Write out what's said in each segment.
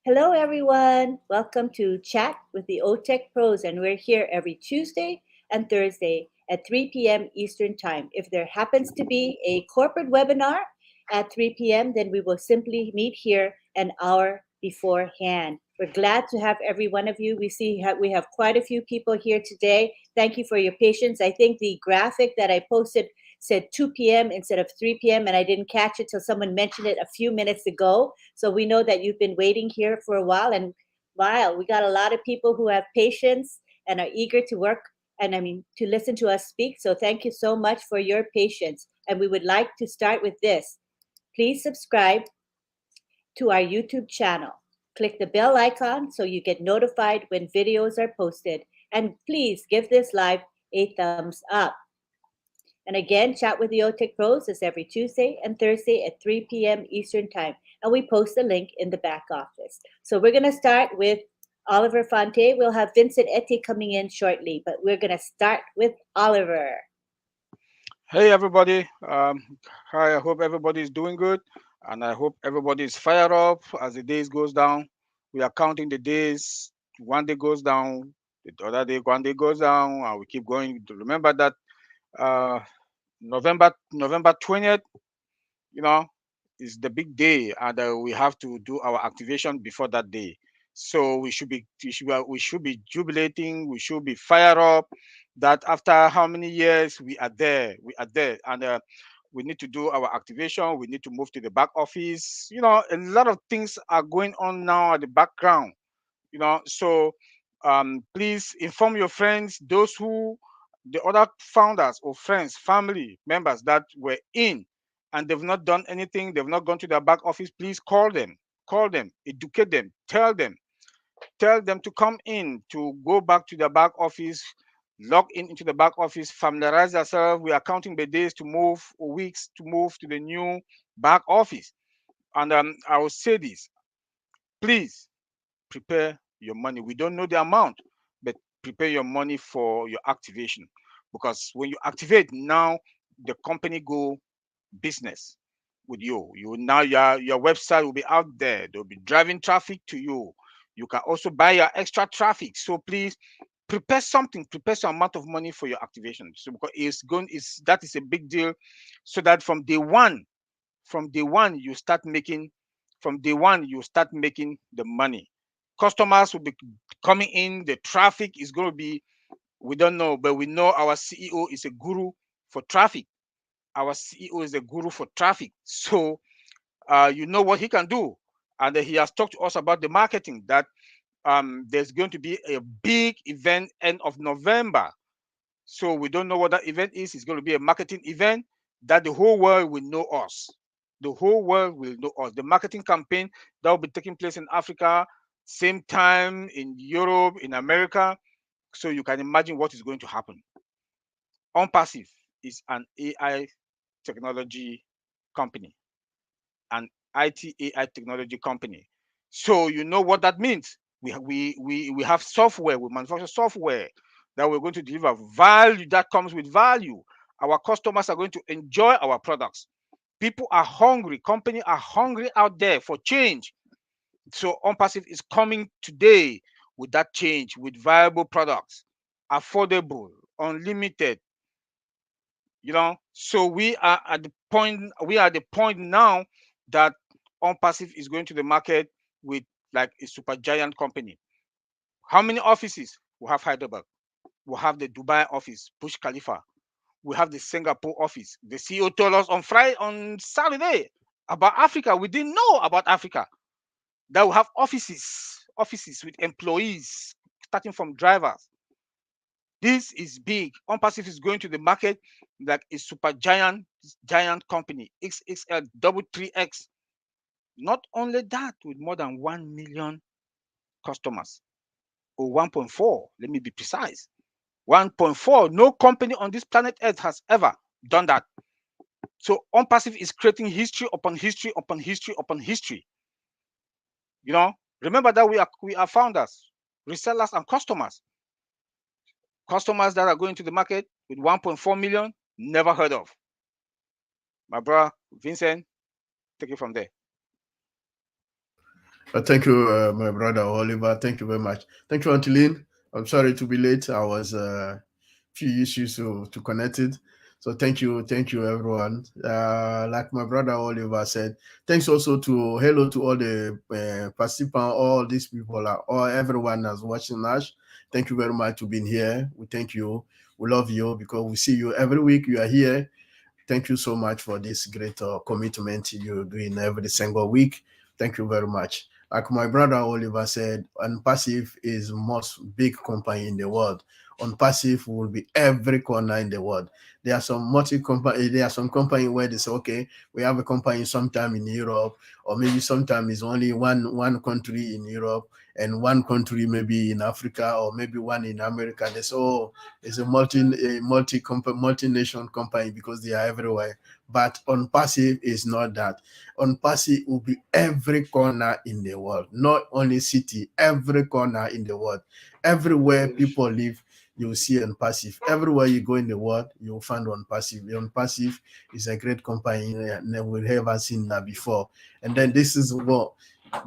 Hello, everyone. Welcome to Chat with the OTech Pros, and we're here every Tuesday and Thursday at 3 p.m. Eastern Time. If there happens to be a corporate webinar at 3 p.m., then we will simply meet here an hour beforehand. We're glad to have every one of you. We have quite a few people here today. Thank you for your patience. I think the graphic that I posted said 2 p.m. instead of 3 p.m. and I didn't catch it till someone mentioned it a few minutes ago. So we know that you've been waiting here for a while, and wow, we got a lot of people who have patience and are eager to work and to listen to us speak. So thank you so much for your patience. And we would like to start with this. Please subscribe to our YouTube channel. Click the bell icon so you get notified when videos are posted. And please give this live a thumbs up. And again, Chat with the OTech Pros is every Tuesday and Thursday at 3 p.m. Eastern Time. And we post the link in the back office. So we're going to start with Oliver Fonte. We'll have Vincent Ette coming in shortly, but we're going to start with Oliver. Hey everybody, hi, I hope everybody is doing good and I hope everybody is fired up as the days goes down. We are counting the days, one day goes down, the other day, one day goes down, and we keep going. Remember that uh, November 20th, you know, is the big day and we have to do our activation before that day. So we should be jubilating, we should be fired up that after how many years we are there and we need to do our activation, we need to move to the back office. A lot of things are going on now at the background, so please inform your friends, the other founders or friends, family members that were in and they've not done anything, they've not gone to their back office. Please call them, educate them, tell them to come in, to go back to their back office, log in into the back office, familiarize themselves. We are counting the days to move, or weeks to move to the new back office. And I will say this: please prepare your money. We don't know the amount, but prepare your money for your activation, because when you activate now, the company go business with you. Your website will be out there. They'll be driving traffic to you. You can also buy your extra traffic. So please prepare something, prepare some amount of money for your activation. So because that is a big deal, so that from day one you start making the money. Customers will be coming in, the traffic is going to be, we don't know, but we know our CEO is a guru for traffic. Our CEO is a guru for traffic. So you know what he can do. And he has talked to us about the marketing, that there's going to be a big event end of November. So we don't know what that event is. It's going to be a marketing event that the whole world will know us. The whole world will know us. The marketing campaign that will be taking place in Africa, same time in Europe, in America. So you can imagine what is going to happen. ONPASSIVE is an AI technology company, an IT AI technology company. So you know what that means. We have software, we manufacture software that we're going to deliver value that comes with value. Our customers are going to enjoy our products. People are hungry, companies are hungry out there for change. So OnPassive is coming today with that change, with viable products, affordable, unlimited, so we are at the point now that OnPassive is going to the market with like a super giant company. How many offices? We have Hyderabad, we have the Dubai office, Bush Khalifa, we have the Singapore office. The CEO told us on Saturday about Africa. We didn't know about Africa, that we have offices with employees, starting from drivers. This is big. OnPassive is going to the market like a super giant company, XXL, double 3X. Not only that, with more than 1 million customers, or 1.4, let me be precise. 1.4. No company on this planet Earth has ever done that. So OnPassive is creating history upon history upon history upon history. Remember that we are founders, resellers, and customers. Customers that are going to the market with 1.4 million, never heard of. My brother Vincent, take it from there. Thank you, my brother Oliver. Thank you very much. Thank you, Angeline. I'm sorry to be late. I was few issues to connect it. So thank you, everyone. Like my brother Oliver said, thanks also to hello to all the participants, all these people, all everyone that's watching us. Thank you very much for being here. We thank you. We love you because we see you every week. You are here. Thank you so much for this great commitment you're doing every single week. Thank you very much. Like my brother Oliver said, ONPASSIVE is most big company in the world. ONPASSIVE will be every corner in the world. There are some multi company. There are some company where they say, okay, we have a company sometime in Europe, or maybe sometime is only one country in Europe and one country maybe in Africa, or maybe one in America. They say, oh, it's multination company because they are everywhere. But on passive is not that. On passive will be every corner in the world, not only city, every corner in the world. Everywhere people live, you will see on passive. Everywhere you go in the world, you will find on passive. On passive is a great company, we never seen that before. And then this is what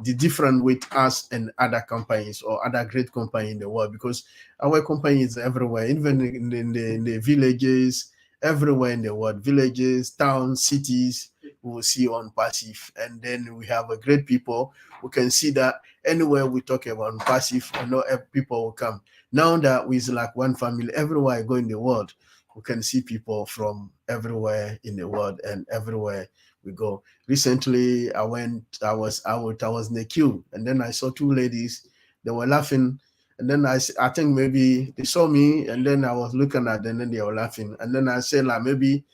the different with us and other companies or other great company in the world, because our company is everywhere, even in the villages, everywhere in the world, villages, towns, cities, we will see on passive. And then we have a great people. We can see that anywhere we talk about passive, I know people will come. Now that we is like one family, everywhere I go in the world, we can see people from everywhere in the world and everywhere we go. Recently, I was in the queue, and then I saw two ladies. They were laughing, and then I think maybe they saw me, and then I was looking at them, and then they were laughing, and then I said like maybe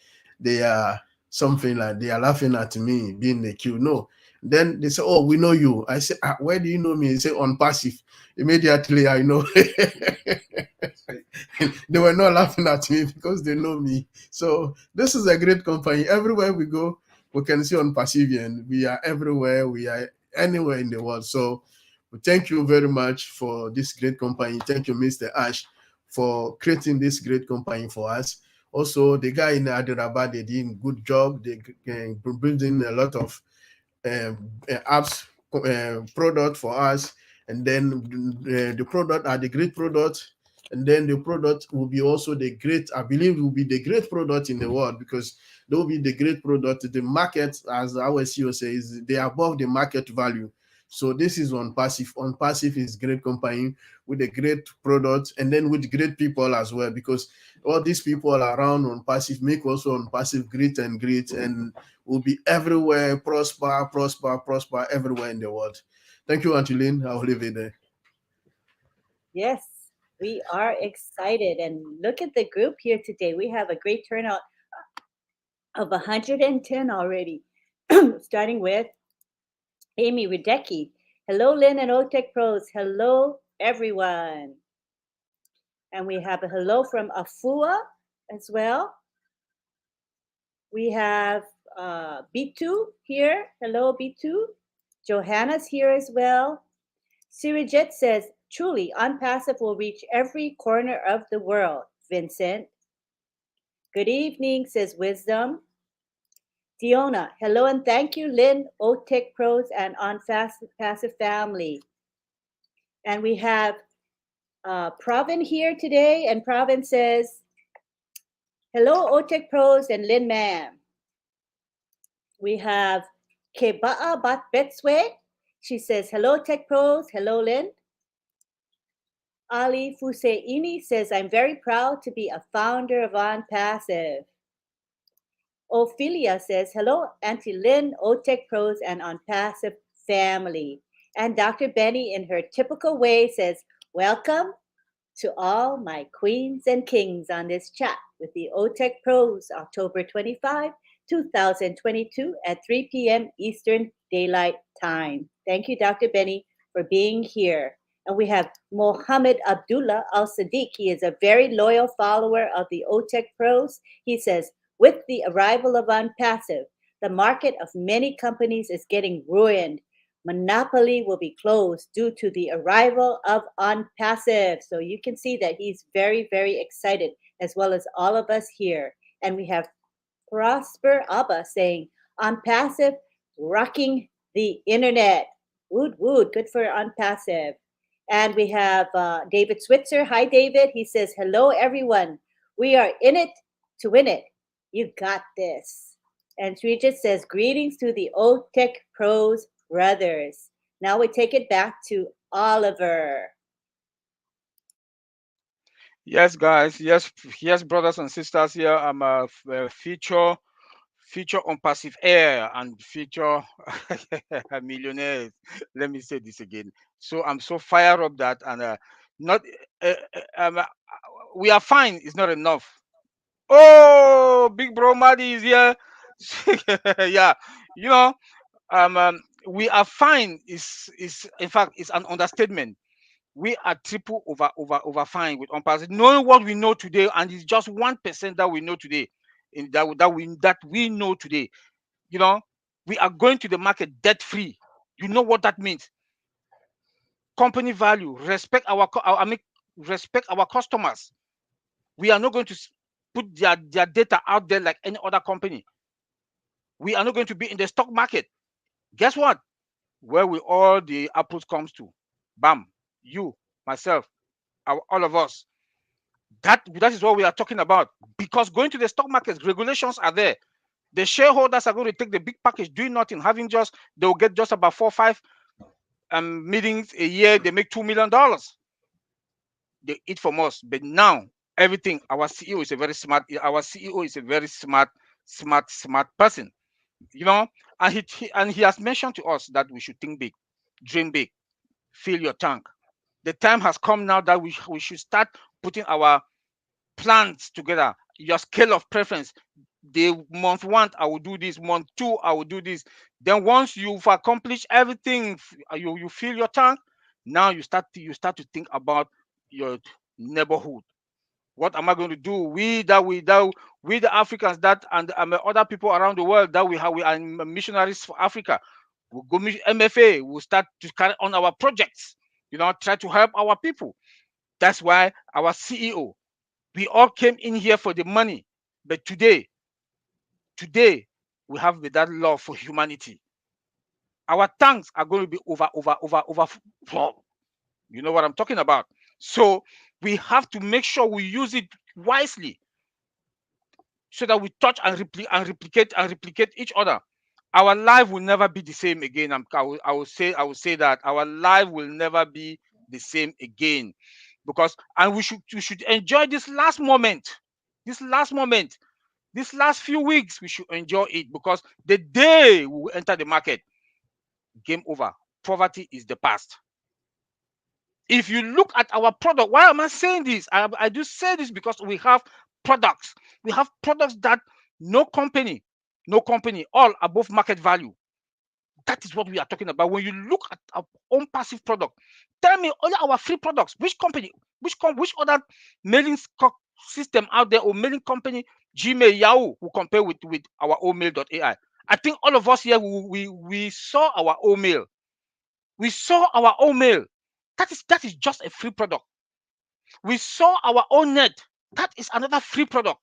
they are something like they are laughing at me being in the queue. No. Then they say, "Oh, we know you." I said, "Where do you know me?" They say, "On passive." Immediately, I know they were not laughing at me because they know me. So this is a great company. Everywhere we go, we can see on Pacifian. We are everywhere. We are anywhere in the world. So thank you very much for this great company. Thank you, Mr. Ash, for creating this great company for us. Also, the guy in Hyderabad, they did a good job. They building a lot of apps product for us, and then the product are the great product, and then the product will be also the great, I believe will be the great product in the world, because they will be the great product. The market, as our CEO says, they are above the market value. So this is on passive. On passive is great company with a great product, and then with great people as well, because all these people around on passive make also on passive great and great, and will be everywhere, prosper, prosper, prosper everywhere in the world. Thank you, Angeline. I'll leave it there. Yes, we are excited. And look at the group here today. We have a great turnout of 110 already, starting with Amy Radecki. Hello, Lynn and OTech Pros. Hello, everyone. And we have a hello from Afua as well. We have B2 here. Hello, B2. Johanna's here as well. Sirijit says, truly, OnPassive will reach every corner of the world. Vincent. Good evening, says Wisdom. Diona, hello and thank you, Lynn, OTech Pros, and OnPassive family. And we have Pravin here today, and Pravin says, hello, OTech Pros and Lynn Ma'am. We have Keba'a Bat Betswe. She says, hello, Tech Pros. Hello, Lynn. Ali Fuseini says, I'm very proud to be a founder of OnPassive. Ophelia says, hello, Auntie Lynn, OTech Pros, and OnPassive family. And Dr. Benny, in her typical way, says, welcome to all my queens and kings on this chat with the OTech Pros, October 25, 2022 at 3 p.m. Eastern Daylight Time. Thank you, Dr. Benny, for being here. And we have Mohammed Abdullah Al-Sadiq. He is a very loyal follower of the OTech Pros. He says, with the arrival of OnPassive, the market of many companies is getting ruined. Monopoly will be closed due to the arrival of OnPassive. So you can see that he's very, very excited, as well as all of us here. And we have Prosper Abba saying, OnPassive rocking the internet. Wood, wood. Good for ONPASSIVE. And we have David Switzer. Hi, David. He says, hello, everyone. We are in it to win it. You got this. And Srijit says, greetings to the OTech Pros brothers. Now we take it back to Oliver. Yes, guys. Yes, brothers and sisters. Here I'm a feature on passive air and feature millionaires. Let me say this again. So I'm so fired up that and not uh, uh, um, uh, we are fine. It's not enough. Oh, big bro Maddy is here. Yeah, you know, we are fine. Is in fact it's an understatement. We are triple over fine with unpassed. Knowing what we know today, and it's just 1% that we know today, in that we know today. You know, we are going to the market debt free. You know what that means? Company value, respect I mean, respect our customers. We are not going to put their data out there like any other company. We are not going to be in the stock market. Guess what? Where will all the apples comes to? Bam, you, myself, all of us. That is what we are talking about. Because going to the stock market, regulations are there. The shareholders are going to take the big package, doing nothing, having just they'll get just about 4 or 5 meetings a year. They make $2 million. They eat from us. But now everything, our CEO is a very smart. Our CEO is a very smart person. You know, and he has mentioned to us that we should think big, dream big, fill your tank. The time has come now that we should start putting our plans together. Your scale of preference. The month one, I will do this. Month two, I will do this. Then once you've accomplished everything, you fill your tank. Now you start to think about your neighborhood. What am I going to do? We the Africans that and other people around the world that we are missionaries for Africa. We'll go MFA. We'll start to carry on our projects. Try to help our people. That's why our CEO. We all came in here for the money, but today we have that love for humanity. Our tanks are going to be overflow. You know what I'm talking about. So we have to make sure we use it wisely so that we touch and replicate each other. Our life will never be the same again. I will say that our life will never be the same again, because and we should enjoy this last moment, this last moment, this last few weeks. We should enjoy it, because the day we will enter the market, game over. Poverty is the past. If you look at our product, why am I saying this? I do say this because we have products. We have products that no company, all above market value. That is what we are talking about. When you look at our own passive product, tell me all our free products. Which company, which other mailing system out there, or mailing company, Gmail, Yahoo, will compare with our own mail.ai? I think all of us here, we saw our own mail. We saw our own mail. That is just a free product. We saw our own net. That is another free product.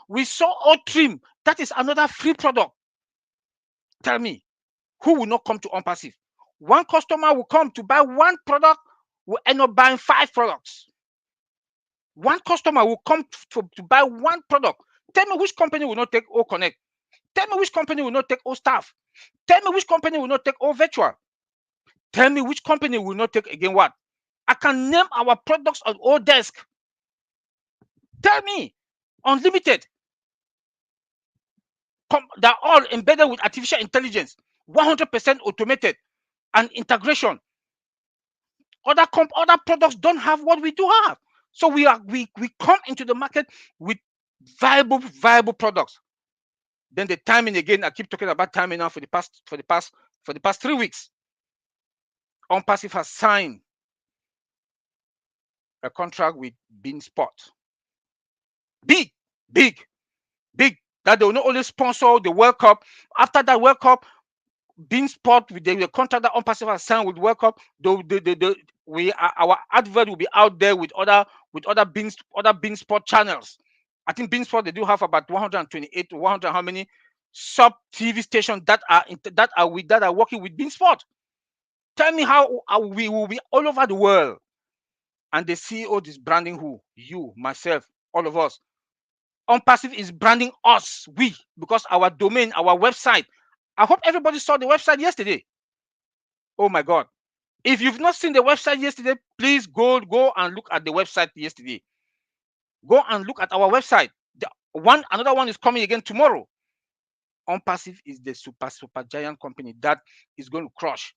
We saw our trim. That is another free product. Tell me, who will not come to OnPassive? One customer will come to buy one product, will end up buying 5 products. One customer will come to buy one product. Tell me which company will not take O Connect. Tell me which company will not take O Staff. Tell me which company will not take O Virtual. Tell me which company will not take again what? I can name our products on O Desk. Tell me, unlimited. They're all embedded with artificial intelligence, 100% automated and integration. Other products don't have what we do have. So we come into the market with viable products. Then the timing again, I keep talking about timing now for the past 3 weeks. OnPassive has signed a contract with Beanspot. Big, big, big. That they will not only sponsor the World Cup. After that World Cup, Beanspot with the contract that OnPassive has signed with World Cup, our advert will be out there with other Beanspot channels. I think Beanspot, they do have about 128 to 100 how many sub TV stations that are working with Beanspot. Tell me how we will be all over the world. And the CEO is branding who? You, myself, all of us. ONPASSIVE is branding us, we, because our domain, our website. I hope everybody saw the website yesterday. Oh my God. If you've not seen the website yesterday, please go and look at the website yesterday. Go and look at our website. Another one is coming again tomorrow. ONPASSIVE is the super giant company that is going to crush.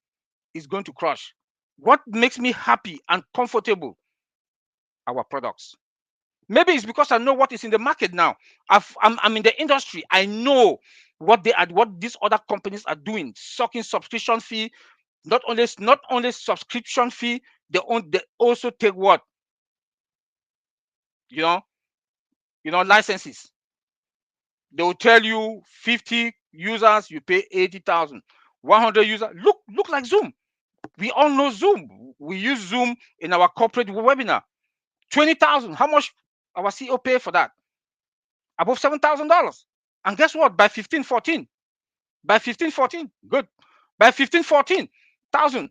Is going to crush. What makes me happy and comfortable? Our products. Maybe it's because I know what is in the market now. I'm in the industry. I know what these other companies are doing, sucking subscription fee. Not only subscription fee, they also take what, you know licenses. They will tell you 50 users you pay 80,000, 100 users. Look like Zoom. We all know Zoom. We use Zoom in our corporate webinar. 20,000. How much our CEO pay for that? Above $7,000. And guess what? By 1514, good. By 1514,000,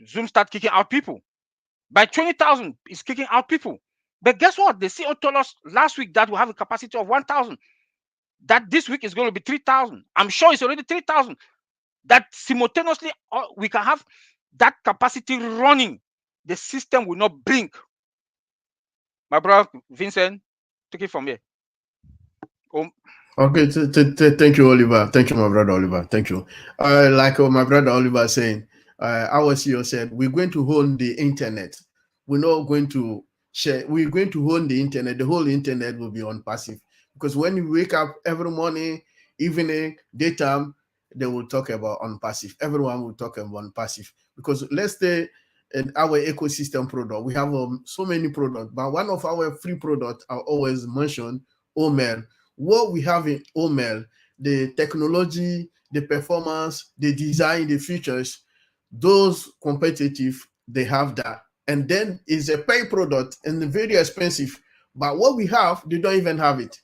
Zoom start kicking out people. By 20,000, it's kicking out people. But guess what? The CEO told us last week that we have a capacity of 1,000. That this week is going to be 3,000. I'm sure it's already 3,000. That simultaneously we can have that capacity running. The system will not blink. My brother Vincent, take it from here. Oh, Okay, thank you, Oliver. Thank you, my brother Oliver. Thank you. Like my brother Oliver saying, our CEO said, we're going to own the internet. We're not going to share. We're going to own the internet. The whole internet will be on passive. Because when you wake up every morning, evening, daytime, they will talk about on passive. Everyone will talk about on passive. Because let's say in our ecosystem product, we have so many products, but one of our free products I always mention, OML. What we have in OML, the technology, the performance, the design, the features, those competitive, they have that. And then it's a pay product and very expensive. But what we have, they don't even have it.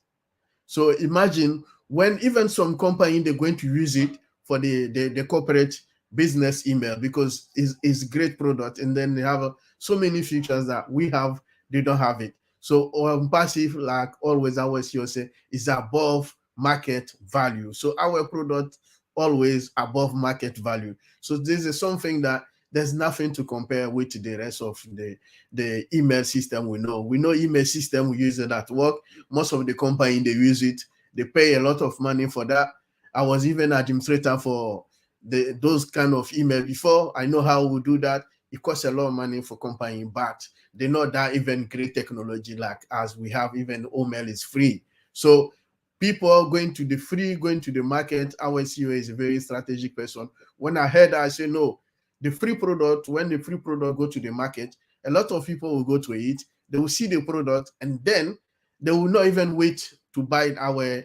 So imagine when even some company they're going to use it for the corporate business email because it's great product, and then they have so many features that we have, they don't have it. So passive, like always, our CEO say, is above market value. So our product always above market value. So this is something that there's nothing to compare with the rest of the email system we know. We know email system, we use it at work. Most of the company they use it, they pay a lot of money for that. I was even administrator for those kind of email before. I know how we do that. It costs a lot of money for company, but they're not that even great technology like as we have. Even OML is free. So people going to the free, going to the market. Our CEO is a very strategic person. When I heard that, I say no, the free product, when the free product go to the market, a lot of people will go to it. They will see the product, and then they will not even wait to buy our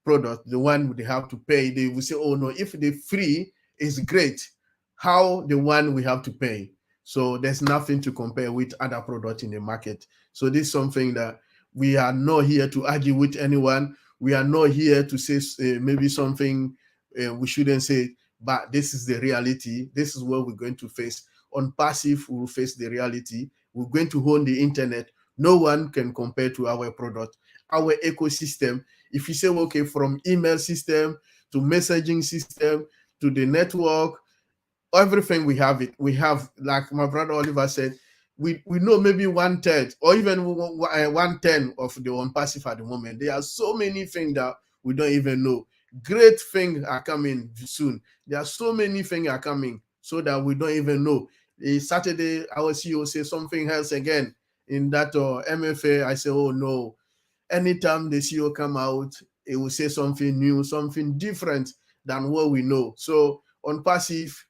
product, the one they have to pay. They will say, oh no, if the free is great, how the one we have to pay? So there's nothing to compare with other products in the market. So this is something that we are not here to argue with anyone. We are not here to say maybe something we shouldn't say, but this is the reality. This is what we're going to face. On passive, we will face the reality. We're going to own the internet. No one can compare to our product, our ecosystem. If you say, okay, from email system to messaging system to the network, everything we have it. We have, like my brother Oliver said, we know maybe 1/3 or even 1/10 of the ONPASSIVE at the moment. There are so many things that we don't even know. Great things are coming soon. There are so many things are coming so that we don't even know. Saturday, our CEO says something else again in that MFA. I say, oh no. Anytime the CEO come out, it will say something new, something different than what we know. So on passive,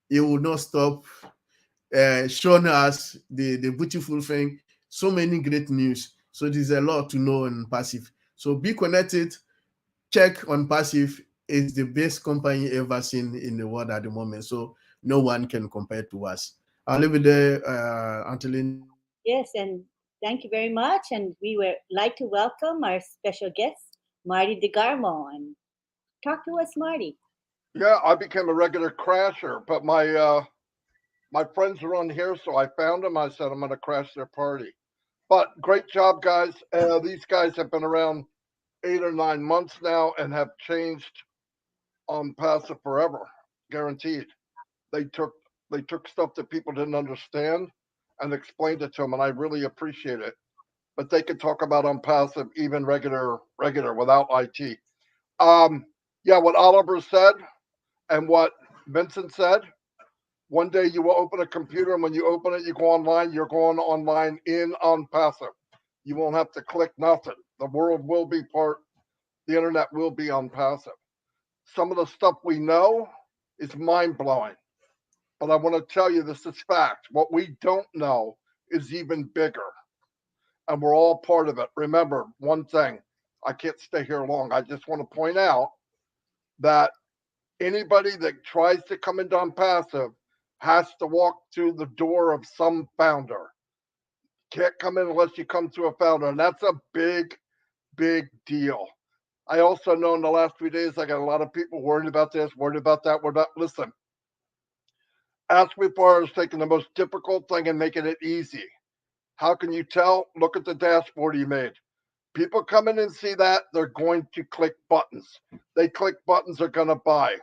it will not stop showing us the beautiful thing, so many great news. So there's a lot to know on passive. So be connected, check on passive. Is the best company ever seen in the world at the moment. So no one can compare to us. I'll leave it there until in. Yes, and thank you very much. And we would like to welcome our special guest, Marty DeGarmo. And talk to us, Marty. Yeah, I became a regular crasher, but my friends are on here, so I found them. I said I'm going to crash their party. But great job, guys. These guys have been around 8 or 9 months now and have changed on passive forever, guaranteed. They took they took stuff that people didn't understand and explained it to them, and I really appreciate it. But they could talk about on passive even regular without IT. Um, yeah, what Oliver said and what Vincent said. One day you will open a computer, and when you open it, you go online. You're going online in on passive. You won't have to click nothing. The world will be part. The internet will be on passive. Some of the stuff we know is mind blowing, but I want to tell you this is fact. What we don't know is even bigger, and we're all part of it. Remember one thing. I can't stay here long. I just want to point out that anybody that tries to come into passive has to walk through the door of some founder. Can't come in unless you come through a founder, and that's a big deal. I also know in the last 3 days I got a lot of people worried about this, worried about that, worried about. Listen, ask me for is taking the most difficult thing and making it easy. How can you tell? Look at the dashboard you made. People come in and see that, they're going to click buttons. They click buttons, they're going to buy.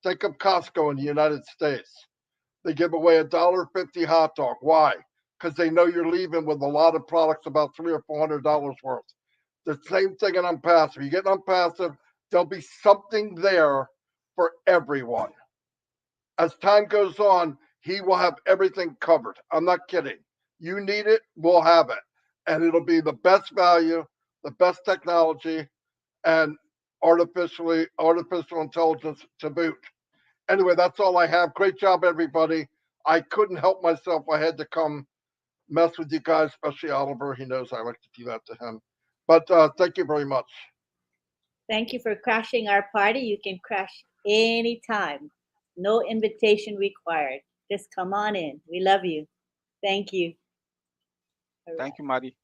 Think of Costco in the United States. They give away $1.50 hot dog. Why? Because they know you're leaving with a lot of products about $300 or $400 worth. The same thing in Unpassive. You get Unpassive, there'll be something there for everyone. As time goes on, he will have everything covered. I'm not kidding. You need it, we'll have it. And it'll be the best value, the best technology, and artificial intelligence to boot. Anyway, that's all I have. Great job, everybody. I couldn't help myself. I had to come mess with you guys, especially Oliver. He knows I like to do that to him. But thank you very much. Thank you for crashing our party. You can crash anytime. No invitation required. Just come on in. We love you. Thank you. All right. Thank you, Maddie.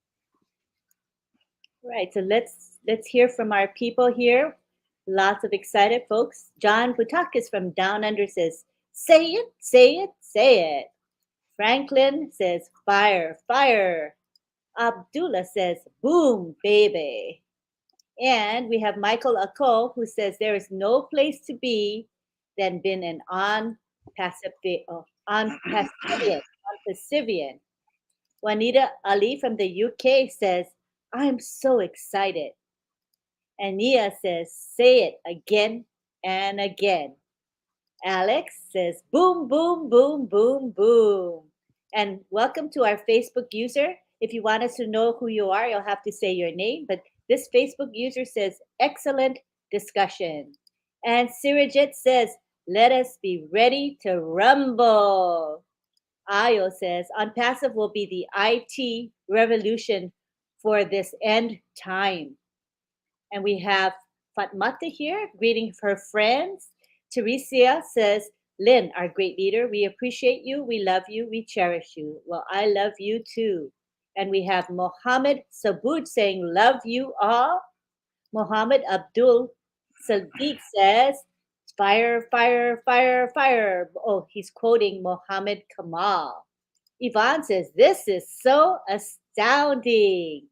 Right. So let's hear from our people here. Lots of excited folks. John Putakis from Down Under says, "Say it, say it, say it." Franklin says, "Fire, fire." Abdullah says, "Boom, baby." And we have Michael Ako who says there is no place to be than been an on Pacifian. Juanita Ali from the UK says, "I'm so excited." And Nia says, "Say it again and again." Alex says, "Boom, boom, boom, boom, boom." And welcome to our Facebook user. If you want us to know who you are, you'll have to say your name. But this Facebook user says, "Excellent discussion." And Sirijit says, "Let us be ready to rumble." Ayo says, "Unpassive will be the IT revolution for this end time." And we have Fatmata here greeting her friends. Teresia says, "Lynn, our great leader, we appreciate you, we love you, we cherish you." Well, I love you too. And we have Mohammed Sabood saying, "Love you all." Mohammed Abdul Sadiq says, "Fire, fire, fire, fire." Oh, he's quoting Mohammed Kamal. Yvonne says, "This is so astounding."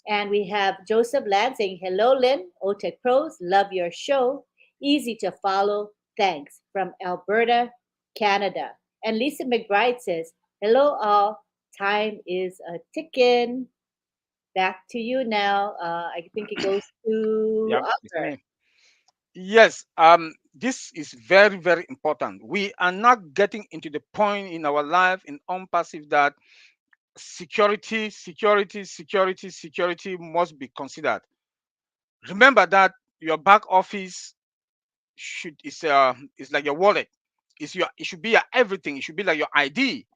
And we have Joseph Land saying, "Hello, Lynn, OTech Pros, love your show. Easy to follow. Thanks." From Alberta, Canada. And Lisa McBride says, "Hello, all. Time is a ticking." Back to you now. I think it goes to Yeah, it's Oliver. me. Yes, this is very, very important. We are not getting into the point in our life in unpassive that security must be considered. Remember that your back office should is like your wallet. It should be your everything. It should be like your ID.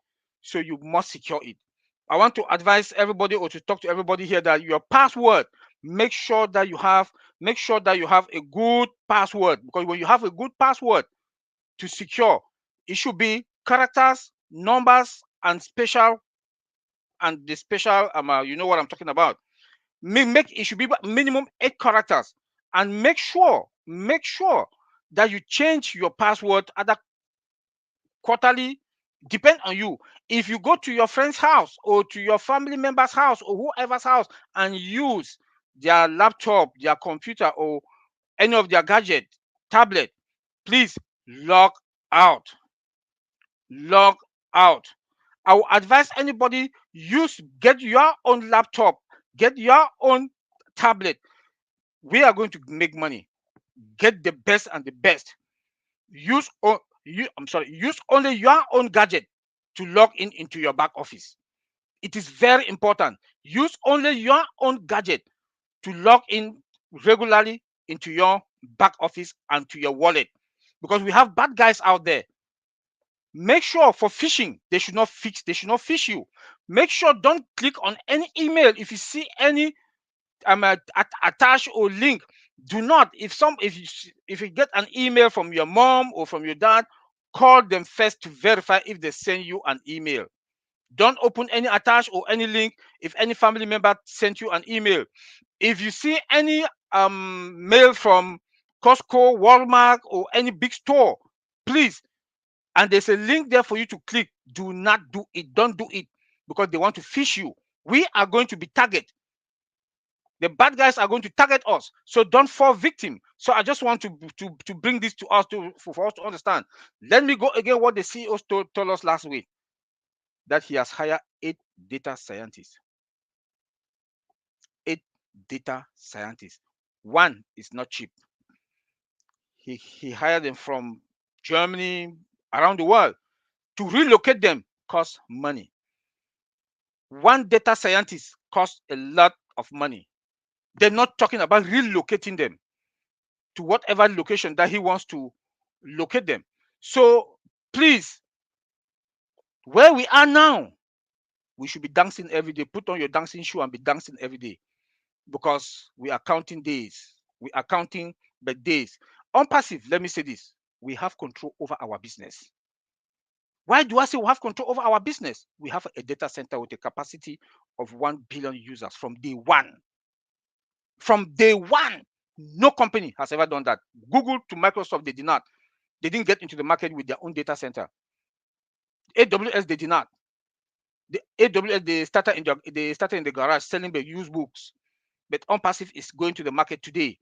So you must secure it. I want to advise everybody or to talk to everybody here that your password, make sure that you have a good password, because when you have a good password to secure, it should be characters, numbers, and special, and the special you know what I'm talking about. Make it should be minimum 8 characters, and make sure that you change your password either quarterly, depend on you. If you go to your friend's house or to your family member's house or whoever's house and use their laptop, their computer, or any of their gadget, tablet, please log out. Log out. I will advise anybody get your own laptop, get your own tablet. We are going to make money. Get the best and the best. Use use only your own gadget to log in into your back office. It is very important. Use only your own gadget to log in regularly into your back office and to your wallet, because we have bad guys out there. Make sure for phishing, they should not fish you. Make sure don't click on any email. If you see any attach or link, do not. If you get an email from your mom or from your dad, call them first to verify if they send you an email. Don't open any attach or any link if any family member sent you an email. If you see any mail from Costco, Walmart, or any big store, please, and there's a link there for you to click, do not do it. Don't do it, because they want to fish you. We are going to be targeted. The bad guys are going to target us, so don't fall victim. So I just want to bring this to us for us to understand. Let me go again what the CEO told us last week, that he has hired 8 data scientists. 8 data scientists. One is not cheap. He hired them from Germany, around the world. To relocate them costs money. One data scientist costs a lot of money. They're not talking about relocating them to whatever location that he wants to locate them. So please, where we are now, we should be dancing every day. Put on your dancing shoe and be dancing every day, because we are counting days. We are counting the days. ONPASSIVE, let me say this: we have control over our business. Why do I say we have control over our business? We have a data center with a capacity of 1 billion users from day one. From day one, no company has ever done that. Google to Microsoft, they did not. They didn't get into the market with their own data center. AWS, they did not. The AWS, they started in the garage selling the used books. But ONPASSIVE is going to the market today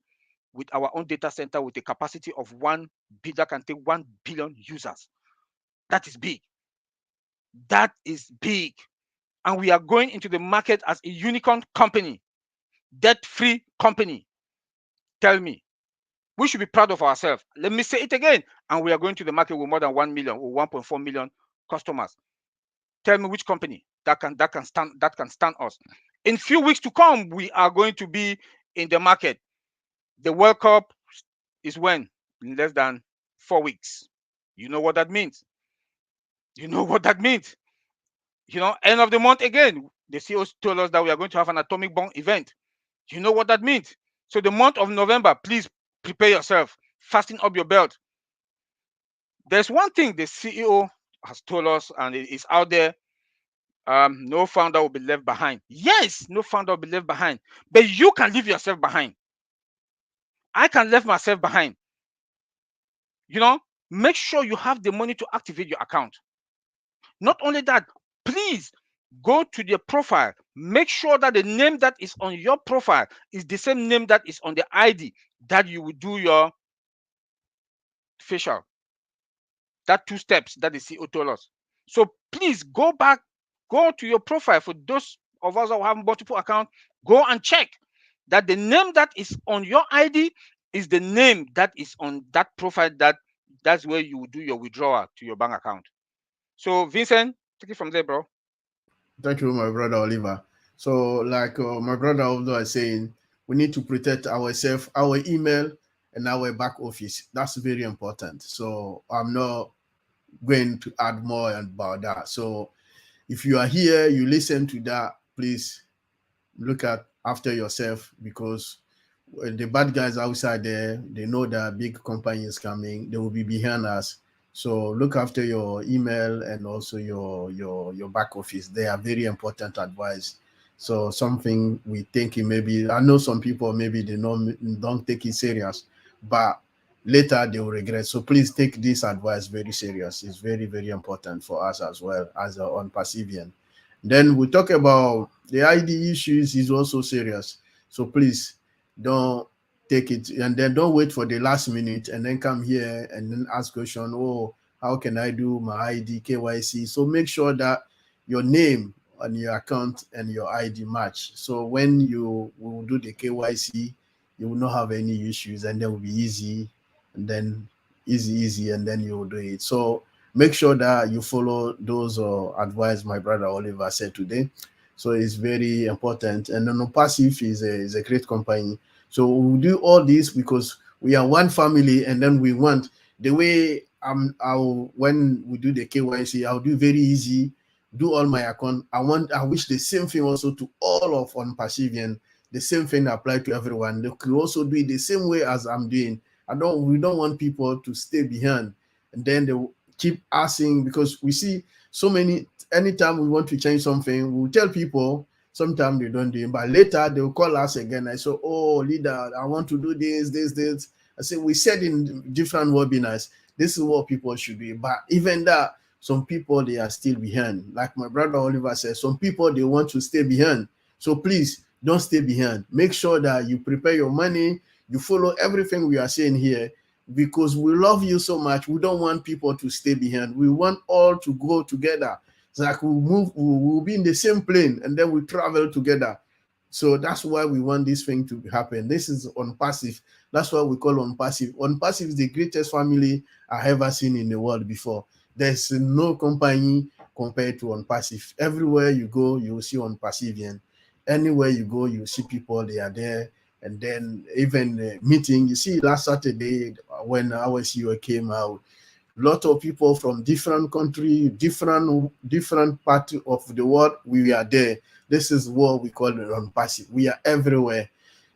with our own data center with a capacity of 1 billion, that can take 1 billion users. That is big. That is big. And we are going into the market as a unicorn company, debt-free company. Tell me, we should be proud of ourselves. Let me say it again. And we are going to the market with more than 1 million or 1.4 million customers. Tell me which company that can stand us. In few weeks to come, we are going to be in the market. The World Cup is when? In less than 4 weeks. You know what that means. You know what that means. End of the month again, the CEO told us that we are going to have an atomic bomb event. You know what that means. So the month of November, please prepare yourself, fasten up your belt. There's one thing the CEO has told us, and it is out there. No founder will be left behind. Yes, no founder will be left behind, but you can leave yourself behind. I can leave myself behind. Make sure you have the money to activate your account. Not only that, please go to the profile. Make sure that the name that is on your profile is the same name that is on the ID that you will do your facial. That 2 steps that the CEO told us. So please go back, go to your profile. For those of us who have multiple accounts, go and check that the name that is on your ID is the name that is on that profile. That's where you will do your withdrawal to your bank account. So Vincent, take it from there, bro. Thank you, my brother Oliver. So, like my brother also is saying, we need to protect ourselves, our email, and our back office. That's very important. So, I'm not going to add more about that. So, if you are here, you listen to that, please look after yourself, because the bad guys outside there, they know that big company is coming. They will be behind us. So look after your email and also your back office. They are very important advice. So something we think maybe, I know some people maybe they don't take it serious, but later they will regret. So please take this advice very serious. It's very, very important for us as well as on Pacifian. Then we talk about the ID issues is also serious. So please don't take it, and then don't wait for the last minute and then come here and then ask question, oh, how can I do my ID KYC? So make sure that your name on your account and your ID match. So when you will do the KYC, you will not have any issues, and then will be easy, and then easy, and then you will do it. So make sure that you follow those advice my brother Oliver said today. So it's very important. And then Passive is a great company. So we do all this because we are one family, and then we want the way I'll when we do the KYC, I'll do very easy, do all my account. I wish the same thing also to all of on Pacifian. The same thing apply to everyone. They could also do it the same way as I'm doing. We don't want people to stay behind, and then they will keep asking, because we see so many. Anytime we want to change something, we'll tell people. Sometimes they don't do it, but later they will call us again. I say, oh, leader, I want to do this. I say, we said in different webinars, this is what people should do. But even that, some people, they are still behind. Like my brother Oliver said, some people, they want to stay behind. So please, don't stay behind. Make sure that you prepare your money, you follow everything we are saying here, because we love you so much. We don't want people to stay behind. We want all to go together. It's like we'll be in the same plane, and then we travel together. So that's why we want this thing to happen. This is ONPASSIVE. That's why we call ONPASSIVE. ONPASSIVE is the greatest family I ever seen in the world before. There's no company compared to ONPASSIVE. Everywhere you go, you will see ONPASSIVE. Anywhere you go, you see people, they are there. And then even meeting, you see last Saturday when our CEO came out, a lot of people from different country, different part of the world, we are there. This is what we call it ONPASSIVE. We are everywhere.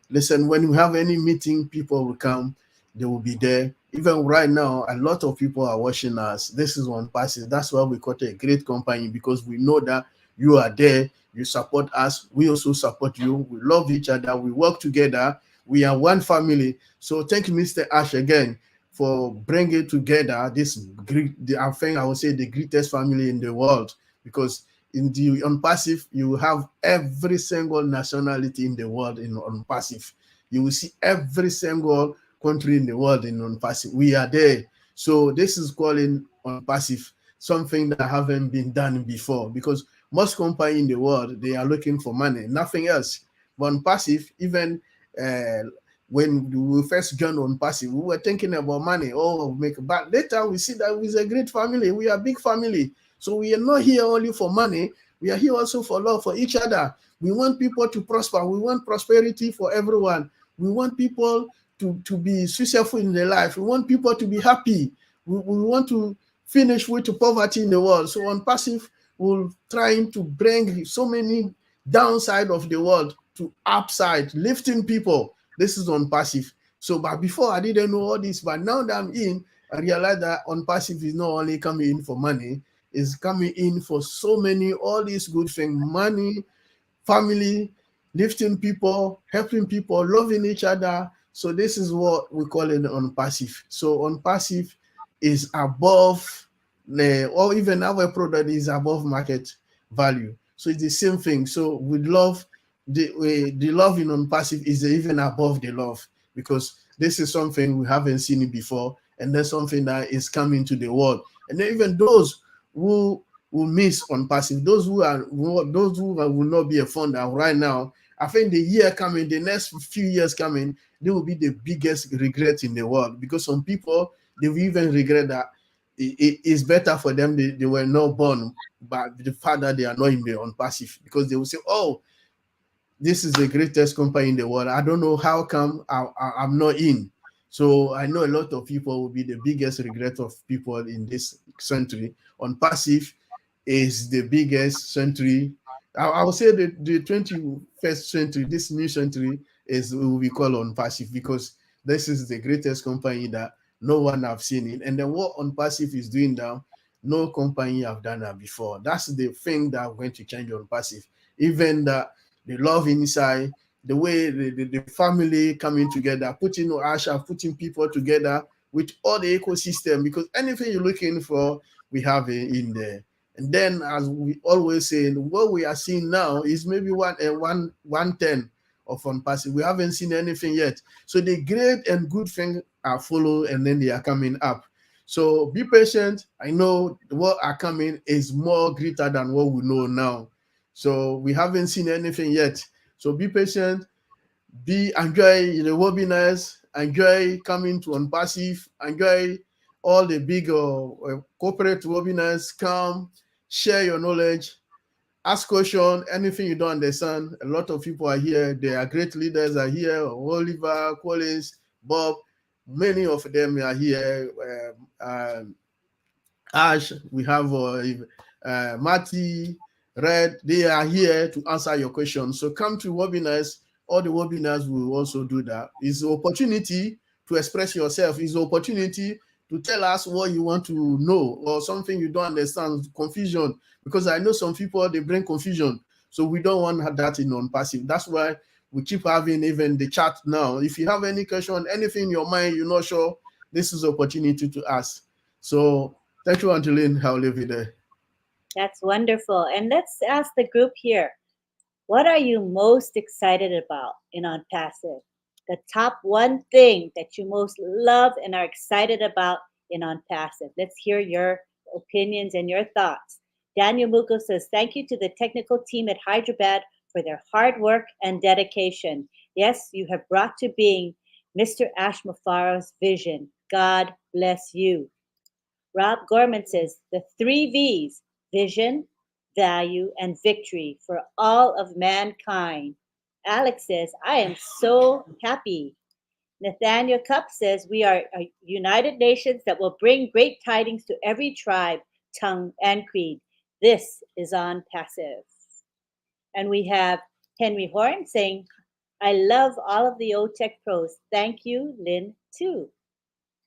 Listen, when we have any meeting, people will come, they will be there. Even right now, a lot of people are watching us. This is ONPASSIVE. That's why we call it a great company, because we know that you are there, you support us, we also support you, we love each other, we work together, we are one family. So thank you, Mr. Ash, again, for bringing together this great, I think I would say the greatest family in the world, because in the ONPASSIVE, you have every single nationality in the world in ONPASSIVE. You will see every single country in the world in ONPASSIVE. We are there. So this is calling ONPASSIVE something that haven't been done before, because most companies in the world, they are looking for money, nothing else. But ONPASSIVE, even when we first joined ONPASSIVE, we were thinking about money. Oh, but later we see that we're a great family. We are a big family. So we are not here only for money. We are here also for love for each other. We want people to prosper. We want prosperity for everyone. We want people to be successful in their life. We want people to be happy. We want to finish with poverty in the world. So ONPASSIVE will trying to bring so many downside of the world to upside, lifting people. This is ONPASSIVE. So, but before I didn't know all this, but now that I'm in, I realize that ONPASSIVE is not only coming in for money, it's coming in for so many, all these good things, money, family, lifting people, helping people, loving each other. So this is what we call it ONPASSIVE. So ONPASSIVE is above, or even our product is above market value. So it's the same thing. So we love, the love in ONPASSIVE is even above the love, because this is something we haven't seen it before, and there's something that is coming to the world. And then even those who miss ONPASSIVE, those who will not be a funder right now, I think the year coming, the next few years coming, they will be the biggest regret in the world, because some people, they will even regret that it's better for them they were not born, but the fact that they are not in the ONPASSIVE, because they will say, oh, this is the greatest company in the world. I don't know how come I'm not in. So I know a lot of people will be the biggest regret of people in this century. ONPASSIVE is the biggest century. I would say the 21st century, this new century, is will be called ONPASSIVE, because this is the greatest company that no one have seen it. And then what ONPASSIVE is doing now, no company have done that before. That's the thing that going to change ONPASSIVE. Even the love inside, the way the family coming together, putting people together, with all the ecosystem, because anything you're looking for, we have it in there. And then, as we always say, what we are seeing now is maybe 110 of ONPASSIVE. We haven't seen anything yet. So the great and good things are follow, and then they are coming up. So be patient. I know what are coming is more greater than what we know now. So we haven't seen anything yet. So be patient. Enjoy the webinars. Enjoy coming to ONPASSIVE. Enjoy all the big corporate webinars. Come, share your knowledge, ask question, anything you don't understand. A lot of people are here. They are great leaders are here. Oliver, Collins, Bob, many of them are here. Ash, we have Marty, Red. They are here to answer your questions. So come to webinars. All the webinars will also do that. It's an opportunity to express yourself. It's an opportunity to tell us what you want to know or something you don't understand, confusion. Because I know some people, they bring confusion. So we don't want that in ONPASSIVE. That's why we keep having even the chat now. If you have any question, anything in your mind, you're not sure, this is an opportunity to ask. So thank you, Angeline. I'll leave it there. That's wonderful. And let's ask the group here. What are you most excited about in ONPASSIVE? The top one thing that you most love and are excited about in ONPASSIVE. Let's hear your opinions and your thoughts. Daniel Muko says, thank you to the technical team at Hyderabad for their hard work and dedication. Yes, you have brought to being Mr. Ash Mufarah's vision. God bless you. Rob Gorman says, the three V's, vision, value, and victory for all of mankind. Alex says, I am so happy. Nathaniel Cup says, we are a United Nations that will bring great tidings to every tribe, tongue, and creed. This is ONPASSIVE. And we have Henry Horn saying, I love all of the OTech pros. Thank you, Lynn, too.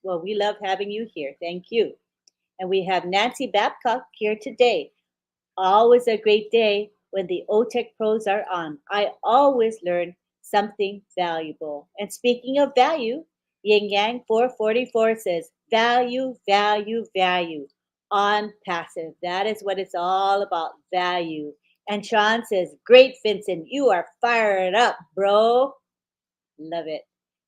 Well, we love having you here. Thank you. And we have Nancy Babcock here today. Always a great day when the OTech pros are on. I always learn something valuable. And speaking of value, Yin Yang 444 says, value, value, value. ONPASSIVE. That is what it's all about, value. And Sean says, great, Vincent. You are fired up, bro. Love it.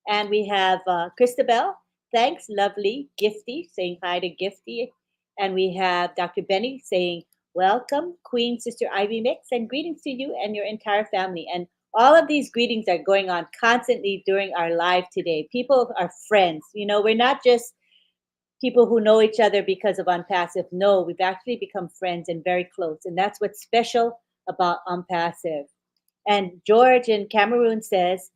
And we have Christabel. Thanks, lovely. Gifty, saying hi to Gifty. And we have Dr. Benny saying, welcome, Queen Sister Ivy Mix, and greetings to you and your entire family. And all of these greetings are going on constantly during our live today. People are friends. You know, we're not just people who know each other because of ONPASSIVE. No, we've actually become friends and very close. And that's what's special about ONPASSIVE. And George in Cameroon says,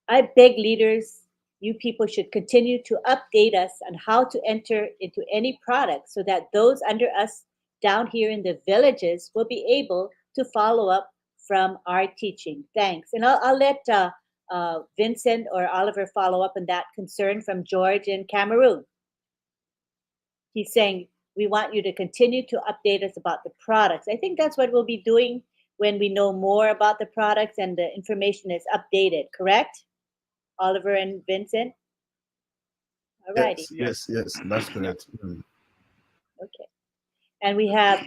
I beg leaders, you people should continue to update us on how to enter into any product so that those under us down here in the villages will be able to follow up from our teaching. Thanks. And I'll let Vincent or Oliver follow up on that concern from George in Cameroon. He's saying, we want you to continue to update us about the products. I think that's what we'll be doing when we know more about the products and the information is updated, correct? Oliver and Vincent? All righty. Yes, that's correct. Okay. And we have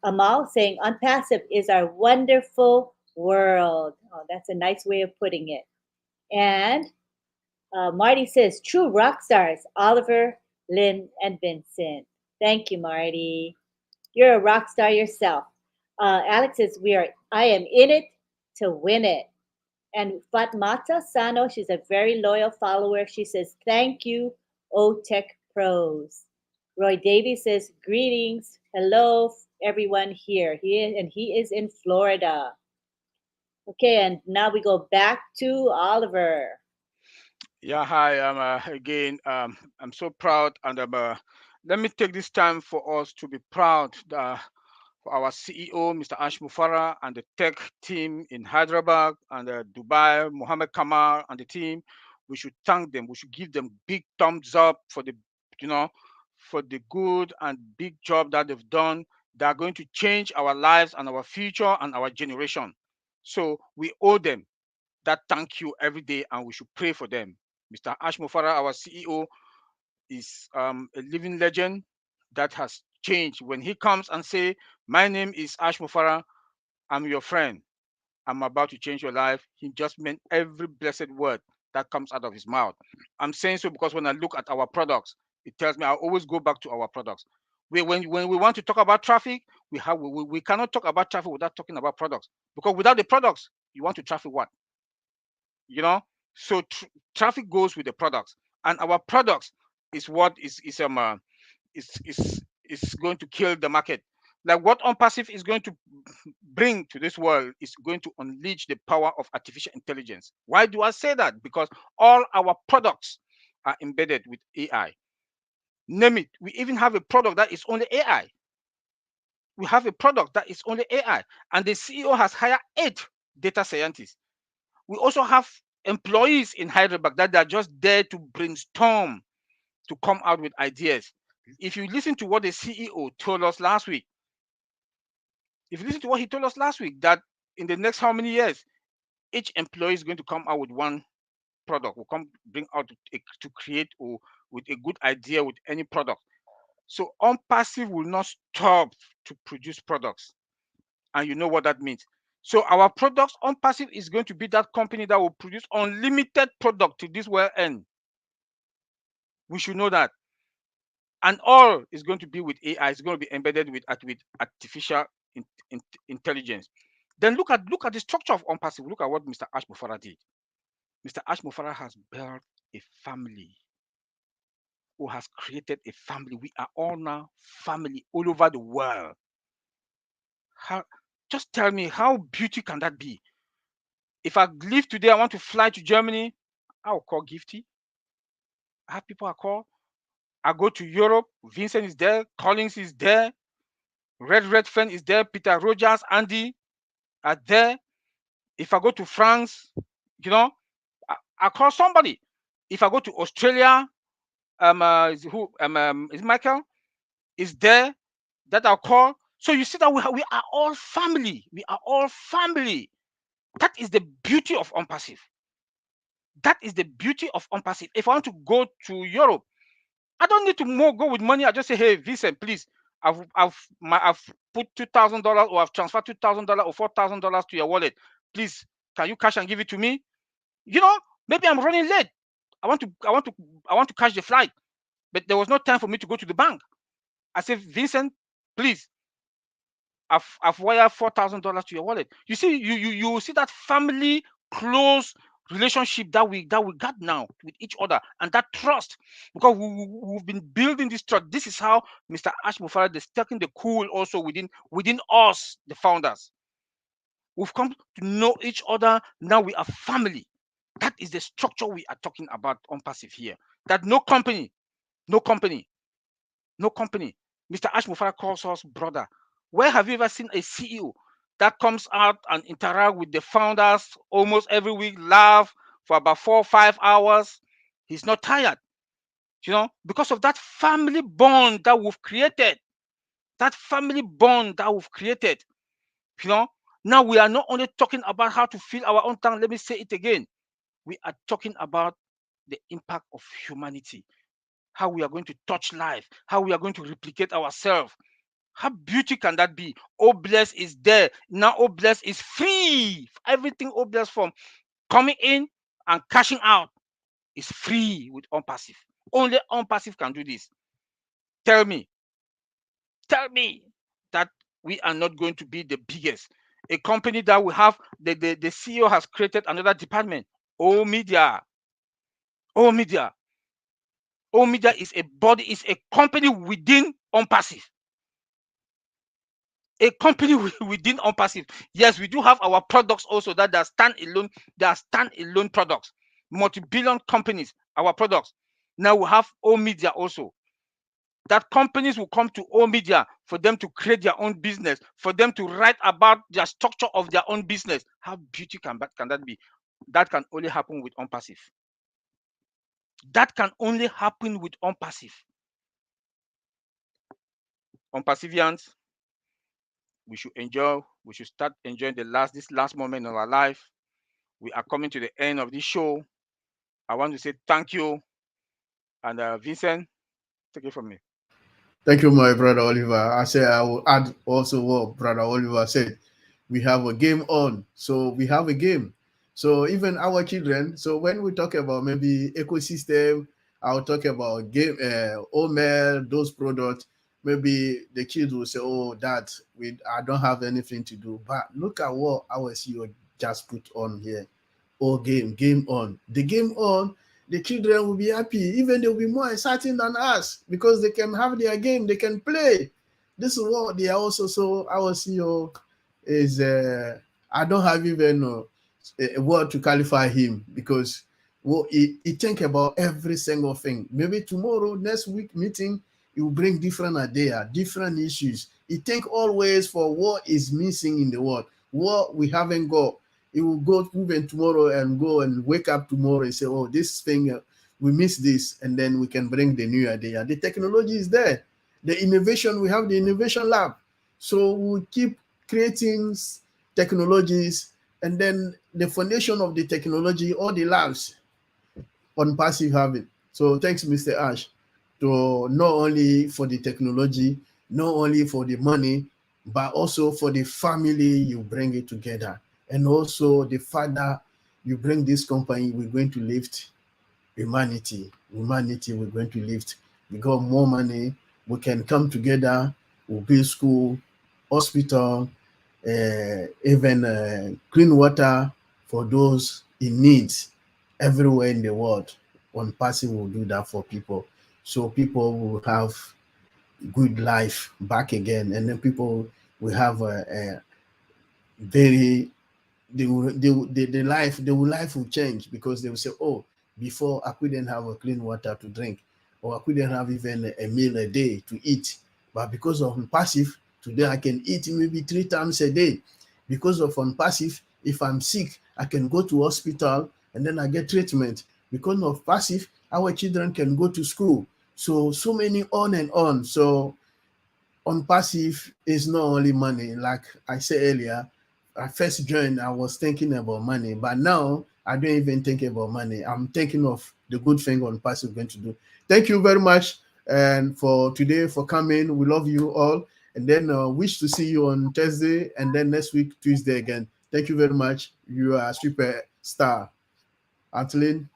Amal saying, ONPASSIVE is our wonderful world. Oh, that's a nice way of putting it. And Marty says, true rock stars, Oliver, Lynn, and Vincent. Thank you, Marty. You're a rock star yourself. Alex says, I am in it to win it. And Fatmata Sano, she's a very loyal follower. She says, thank you, OTech Pros. Roy Davies says, greetings. Hello, everyone here. He is in Florida. Okay, and now we go back to Oliver. Yeah, hi. I'm so proud, and let me take this time for us to be proud for our CEO, Mr. Ash Mufarah, and the tech team in Hyderabad and Dubai, Mohammed Kamal and the team. We should thank them. We should give them big thumbs up for for the good and big job that they've done. They are going to change our lives and our future and our generation. So we owe them that thank you every day, and we should pray for them. Mr. Ash Mufarah, our CEO, is a living legend that has changed. When he comes and say, "My name is Ash Mufara, I'm your friend. I'm about to change your life," he just meant every blessed word that comes out of his mouth. I'm saying so because when I look at our products, it tells me I always go back to our products. When we want to talk about traffic, we cannot talk about traffic without talking about products, because without the products, you want to traffic what? You know. So traffic goes with the products, and our products is what is going to kill the market. Like what OnPassive is going to bring to this world is going to unleash the power of artificial intelligence. Why do I say that? Because all our products are embedded with AI. Name it. We even have a product that is only AI. We have a product that is only AI, and the CEO has hired 8 data scientists. We also have employees in Hyderabad that are just there to brainstorm, to come out with ideas. If you listen to what the CEO told us last week, that in the next how many years, each employee is going to come out with one product, will come bring out to create or with a good idea with any product. So OnPassive will not stop to produce products, and you know what that means. So our products, OnPassive is going to be that company that will produce unlimited product to this world end. We should know that. And all is going to be with AI. It's going to be embedded with artificial intelligence. Then look at the structure of OnPassive. Look at what Mr. Ash Mufara did. Mr. Ash Mufara has built a family, who has created a family. We are all now family all over the world. How, just tell me, how beauty can that be? If I leave today, I want to fly to Germany, I'll call Gifty. I have people I call. I go to Europe, Vincent is there, Collins is there, Red Friend is there, Peter Rogers, Andy are there. If I go to France, you know, I call somebody. If I go to Australia, is Michael is there that I'll call. So you see that we are all family. We are all family. That is the beauty of OnPassive. That is the beauty of OnPassive. If I want to go to Europe, I don't need to go with money. I just say, "Hey, Vincent, please, I've put $2,000, or I've transferred $2,000 or $4,000 to your wallet. Please, can you cash and give it to me?" You know, maybe I'm running late. I want to catch the flight, but there was no time for me to go to the bank. I said, "Vincent, please, I've wired $4,000 to your wallet." You see, you see that family close relationship that we got now with each other, and that trust, because we've been building this trust. This is how Mr. Ash Mufara is taking the cool also within us, the founders. We've come to know each other. Now we are family. That is the structure we are talking about OnPassive here. That no company, Mr. Ash Mufara calls us brother. Where have you ever seen a CEO that comes out and interact with the founders almost every week, laugh for about 4 or 5 hours? He's not tired, because of that family bond that we've created. That family bond that we've created. Now we are not only talking about how to fill our own tank. Let me say it again. We are talking about the impact of humanity, how we are going to touch life, how we are going to replicate ourselves. How beauty can that be? Obless is there. Now Obless is free. Everything Obless from coming in and cashing out is free with OnPassive. Only OnPassive can do this. Tell me that we are not going to be the biggest. A company that will have the CEO has created another department. O Media is a company within OnPassive. A company within OnPassive. Yes, we do have our products also that are standalone. They are standalone products, multi-billion companies. Our products. Now we have O Media also. That companies will come to O Media for them to create their own business, for them to write about their structure of their own business. How beauty can that be? That can only happen with OnPassive. That can only happen with OnPassive. OnPassivians, we should start enjoying this last moment of our life. We are coming to the end of this show. I want to say thank you. And Vincent, Take it from me. Thank you, my brother Oliver. I say I will add also what brother Oliver said. We have a game on, so we have a game. So even our children. So when we talk about maybe ecosystem, I'll talk about game, OML, those products. Maybe the kids will say, "Oh, Dad, I don't have anything to do." But look at what our CEO just put on here. Oh, game on. The game on, the children will be happy. Even they will be more exciting than us because they can have their game, they can play. This is what they are also. So our CEO is, I don't have even a word to qualify him because well, he think about every single thing. Maybe tomorrow, next week meeting, he will bring different idea, different issues. He think always for what is missing in the world, what we haven't got. He will go even tomorrow and go and wake up tomorrow and say, "Oh, this thing we miss this," and then we can bring the new idea. The technology is there, the innovation. We have the innovation lab, so we keep creating technologies, and then the foundation of the technology, all the labs on passive have it. So thanks, Mr. Ash, to not only for the technology, not only for the money, but also for the family you bring it together. And also the fact that you bring this company, we're going to lift humanity. Humanity, we're going to lift. We got more money. We can come together. We'll build school, hospital, even clean water for those in need everywhere in the world. One person will do that for people. So people will have good life back again. And then people will have a very the life life will change because they will say, "Oh, before I couldn't have a clean water to drink, or I couldn't have even a meal a day to eat, but because of passive, today I can eat maybe 3 times a day. Because of passive, if I'm sick, I can go to hospital and then I get treatment. Because of passive, our children can go to school." So many on and on. So on passive is not only money. Like I said earlier, I first joined, I was thinking about money, but now I don't even think about money. I'm thinking of the good thing on passive going to do. Thank you very much, and for today for coming. We love you all, and then wish to see you on Thursday, and then next week Tuesday again. Thank you very much. You are a superstar, Anteline.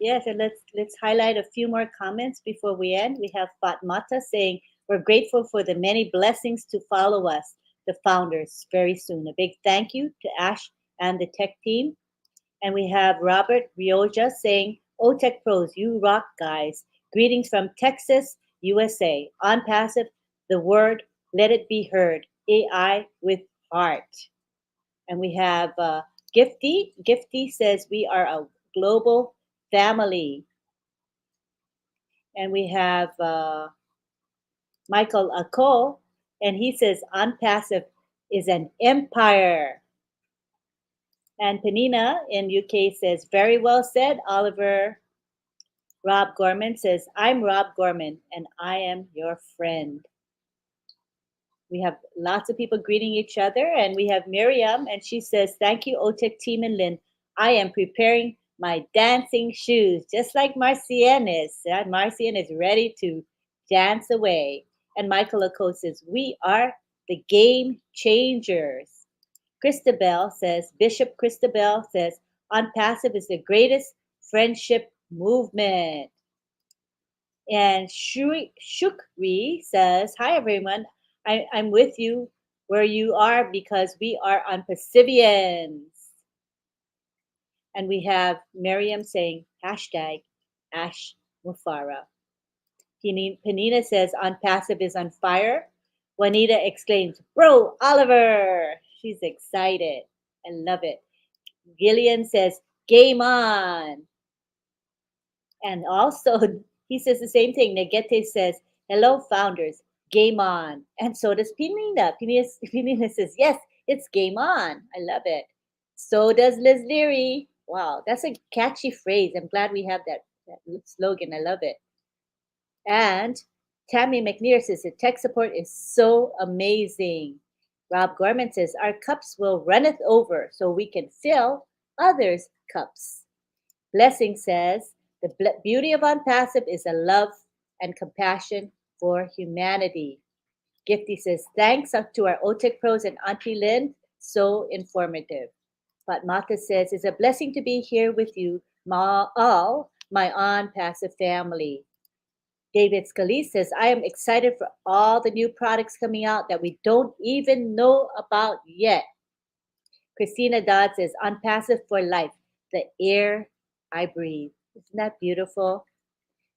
Yes, and let's highlight a few more comments before we end. We have Fatmata saying, "We're grateful for the many blessings to follow us, the founders, very soon. A big thank you to Ash and the tech team." And we have Robert Rioja saying, "OTech Pros, you rock, guys. Greetings from Texas, USA. On passive, the word, let it be heard. AI with heart." And we have Gifty. Gifty says, "We are a global family." And we have Michael Ako, and he says, "Unpassive is an empire." And Penina in UK says, "Very well said, Oliver." Rob Gorman says, "I'm Rob Gorman, and I am your friend." We have lots of people greeting each other, and we have Miriam, and she says, "Thank you, OTech team and Lynn. I am preparing my dancing shoes, just like Marcian is. Marcian is ready to dance away." And Michael Ako says, "We are the game changers." Bishop Christabel says, "On passive is the greatest friendship movement." And Shukri says, "Hi, everyone. I'm with you where you are because we are on Pacifians." And we have Miriam saying, hashtag Ash Mufara. Panina says, "On passive is on fire." Juanita exclaims, "Bro, Oliver." She's excited. I love it. Gillian says, "Game on." And also, he says the same thing. Negete says, "Hello, founders. Game on." And so does Pinina. Pinina says, "Yes, it's game on." I love it. So does Liz Leary. Wow, that's a catchy phrase. I'm glad we have that slogan. I love it. And Tammy McNear says, "The tech support is so amazing." Rob Gorman says, "Our cups will runneth over so we can fill others' cups." Blessing says, "The beauty of OnPassive is a love and compassion for humanity. Gifty says, thanks to our OTech Pros and Auntie Lynn. So informative. Patmata says, it's a blessing to be here with you, all my ONPASSIVE family. David Scalise says, I am excited for all the new products coming out that we don't even know about yet. Christina Dodd says, ONPASSIVE for life, the air I breathe. Isn't that beautiful?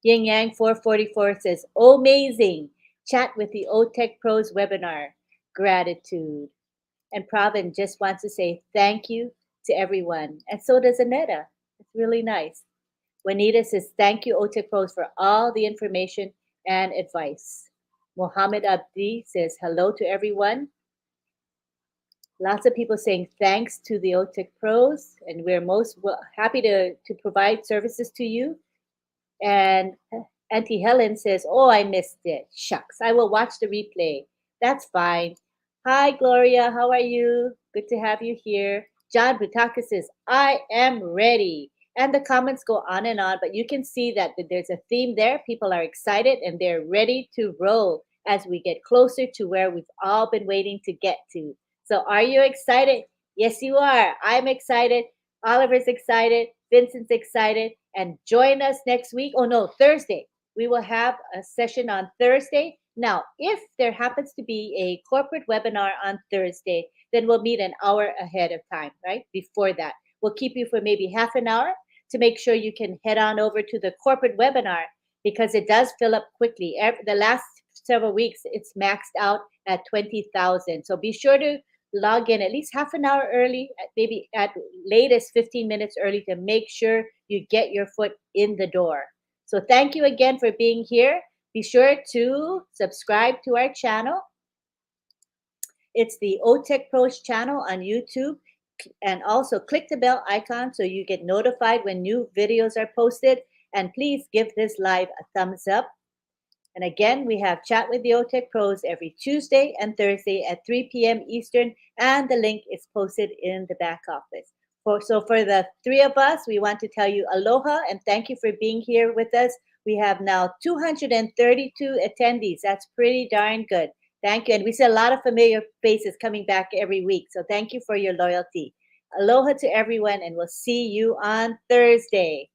Yin Yang 444 says, amazing. Chat with the OTech Pros webinar. Gratitude. And Pravin just wants to say thank you to everyone. And so does Aneta. It's really nice. Juanita says, thank you, OTech Pros, for all the information and advice. Mohammed Abdi says, hello to everyone. Lots of people saying thanks to the OTech Pros, and we're most happy to provide services to you. And Auntie Helen says, oh, I missed it. Shucks, I will watch the replay. That's fine. Hi, Gloria. How are you? Good to have you here. John Butaka says, I am ready. And the comments go on and on, but you can see that there's a theme there. People are excited and they're ready to roll as we get closer to where we've all been waiting to get to. So are you excited? Yes, you are. I'm excited. Oliver's excited. Vincent's excited. And join us next week. Oh, no, Thursday. We will have a session on Thursday. Now, if there happens to be a corporate webinar on Thursday, then we'll meet an hour ahead of time, right? Before that. We'll keep you for maybe half an hour to make sure you can head on over to the corporate webinar because it does fill up quickly. The last several weeks, it's maxed out at 20,000. So be sure to log in at least half an hour early, maybe at latest 15 minutes early to make sure you get your foot in the door. So thank you again for being here. Be sure to subscribe to our channel. It's the OTech Pros channel on YouTube. And also click the bell icon so you get notified when new videos are posted. And please give this live a thumbs up. And again, we have Chat with the OTech Pros every Tuesday and Thursday at 3 p.m. Eastern. And the link is posted in the back office. So for the three of us, we want to tell you aloha and thank you for being here with us. We have now 232 attendees. That's pretty darn good. Thank you. And we see a lot of familiar faces coming back every week. So thank you for your loyalty. Aloha to everyone, and we'll see you on Thursday.